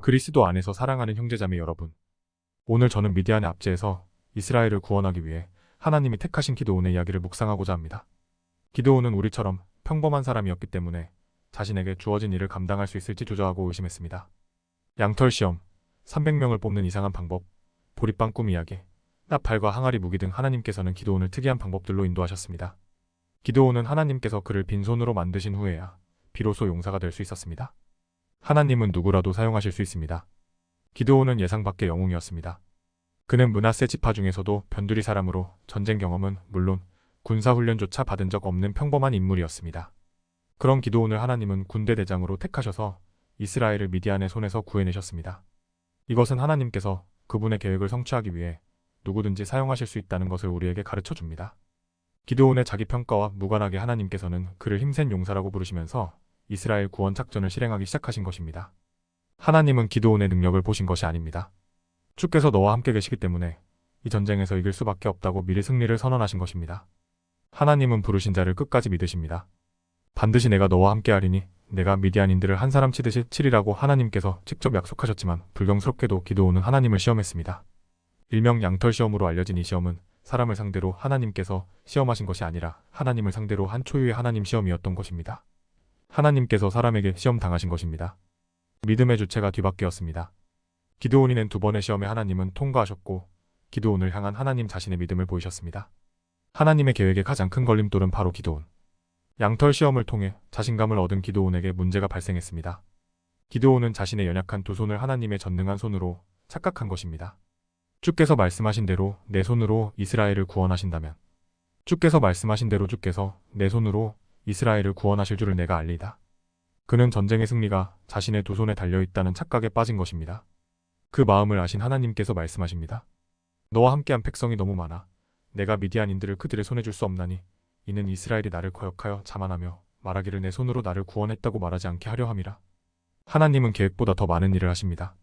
그리스도 안에서 사랑하는 형제자매 여러분, 오늘 저는 미디안의 압제에서 이스라엘을 구원하기 위해 하나님이 택하신 기드온의 이야기를 묵상하고자 합니다. 기드온은 우리처럼 평범한 사람이었기 때문에 자신에게 주어진 일을 감당할 수 있을지 주저하고 의심했습니다. 양털 시험, 300명을 뽑는 이상한 방법, 보리빵 꿈 이야기, 나팔과 항아리 무기 등 하나님께서는 기드온을 특이한 방법들로 인도하셨습니다. 기드온은 하나님께서 그를 빈손으로 만드신 후에야 비로소 용사가 될 수 있었습니다. 하나님은 누구라도 사용하실 수 있습니다. 기드온은 예상 밖의 영웅이었습니다. 그는 므낫세 지파 중에서도 변두리 사람으로 전쟁 경험은 물론 군사훈련조차 받은 적 없는 평범한 인물이었습니다. 그런 기드온을 하나님은 군대 대장으로 택하셔서 이스라엘을 미디안의 손에서 구해내셨습니다. 이것은 하나님께서 그분의 계획을 성취하기 위해 누구든지 사용하실 수 있다는 것을 우리에게 가르쳐 줍니다. 기드온의 자기평가와 무관하게 하나님께서는 그를 힘센 용사라고 부르시면서 이스라엘 구원 작전을 실행하기 시작하신 것입니다. 하나님은 기드온의 능력을 보신 것이 아닙니다. 주께서 너와 함께 계시기 때문에 이 전쟁에서 이길 수밖에 없다고 미리 승리를 선언하신 것입니다. 하나님은 부르신 자를 끝까지 믿으십니다. 반드시 내가 너와 함께 하리니 내가 미디안인들을 한 사람 치듯이 치리라고 하나님께서 직접 약속하셨지만 불경스럽게도 기드온은 하나님을 시험했습니다. 일명 양털 시험으로 알려진 이 시험은 사람을 상대로 하나님께서 시험하신 것이 아니라 하나님을 상대로 한 초유의 하나님 시험이었던 것입니다. 하나님께서 사람에게 시험 당하신 것입니다. 믿음의 주체가 뒤바뀌었습니다. 기드온이 낸 두 번의 시험에 하나님은 통과하셨고 기드온을 향한 하나님 자신의 믿음을 보이셨습니다. 하나님의 계획의 가장 큰 걸림돌은 바로 기드온. 양털 시험을 통해 자신감을 얻은 기드온에게 문제가 발생했습니다. 기드온은 자신의 연약한 두 손을 하나님의 전능한 손으로 착각한 것입니다. 주께서 말씀하신 대로 내 손으로 이스라엘을 구원하신다면, 주께서 말씀하신 대로 주께서 내 손으로 이스라엘을 구원하실 줄을 내가 알리다. 그는 전쟁의 승리가 자신의 두 손에 달려있다는 착각에 빠진 것입니다. 그 마음을 아신 하나님께서 말씀하십니다. 너와 함께한 백성이 너무 많아 내가 미디안인들을 그들의 손에 줄 수 없나니 이는 이스라엘이 나를 거역하여 자만하며 말하기를 내 손으로 나를 구원했다고 말하지 않게 하려 함이라. 하나님은 계획보다 더 많은 일을 하십니다.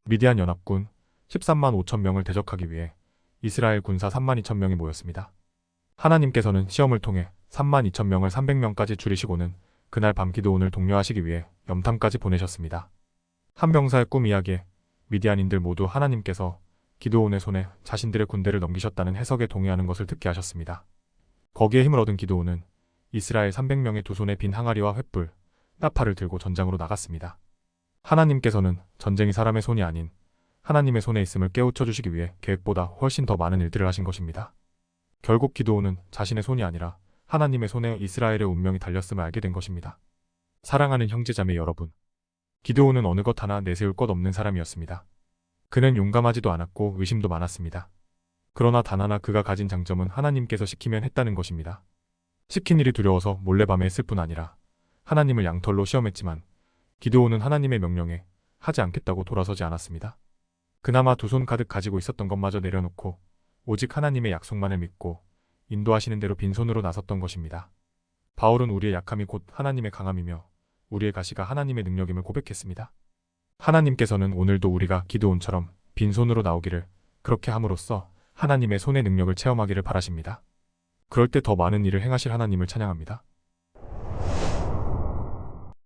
미디안 연합군 13만 5천 명을 대적하기 위해 이스라엘 군사 3만 2천 명이 모였습니다. 하나님께서는 시험을 통해 3만 2천 명을 300명까지 줄이시고는 그날 밤 기드온을 독려하시기 위해 염탐까지 보내셨습니다. 한 병사의 꿈 이야기에 미디안인들 모두 하나님께서 기드온의 손에 자신들의 군대를 넘기셨다는 해석에 동의하는 것을 듣게 하셨습니다. 거기에 힘을 얻은 기드온은 이스라엘 300명의 두 손에 빈 항아리와 횃불, 나팔을 들고 전장으로 나갔습니다. 하나님께서는 전쟁이 사람의 손이 아닌 하나님의 손에 있음을 깨우쳐 주시기 위해 계획보다 훨씬 더 많은 일들을 하신 것입니다. 결국 기드온은 자신의 손이 아니라 하나님의 손에 이스라엘의 운명이 달렸음을 알게 된 것입니다. 사랑하는 형제자매 여러분, 기드온은 어느 것 하나 내세울 것 없는 사람이었습니다. 그는 용감하지도 않았고 의심도 많았습니다. 그러나 단 하나 그가 가진 장점은 하나님께서 시키면 했다는 것입니다. 시킨 일이 두려워서 몰래 밤에 했을 뿐 아니라 하나님을 양털로 시험했지만 기드온은 하나님의 명령에 하지 않겠다고 돌아서지 않았습니다. 그나마 두 손 가득 가지고 있었던 것마저 내려놓고 오직 하나님의 약속만을 믿고 인도하시는 대로 빈손으로 나섰던 것입니다. 바울은 우리의 약함이 곧 하나님의 강함이며 우리의 가시가 하나님의 능력임을 고백했습니다. 하나님께서는 오늘도 우리가 기드온처럼 빈손으로 나오기를, 그렇게 함으로써 하나님의 손의 능력을 체험하기를 바라십니다. 그럴 때 더 많은 일을 행하실 하나님을 찬양합니다.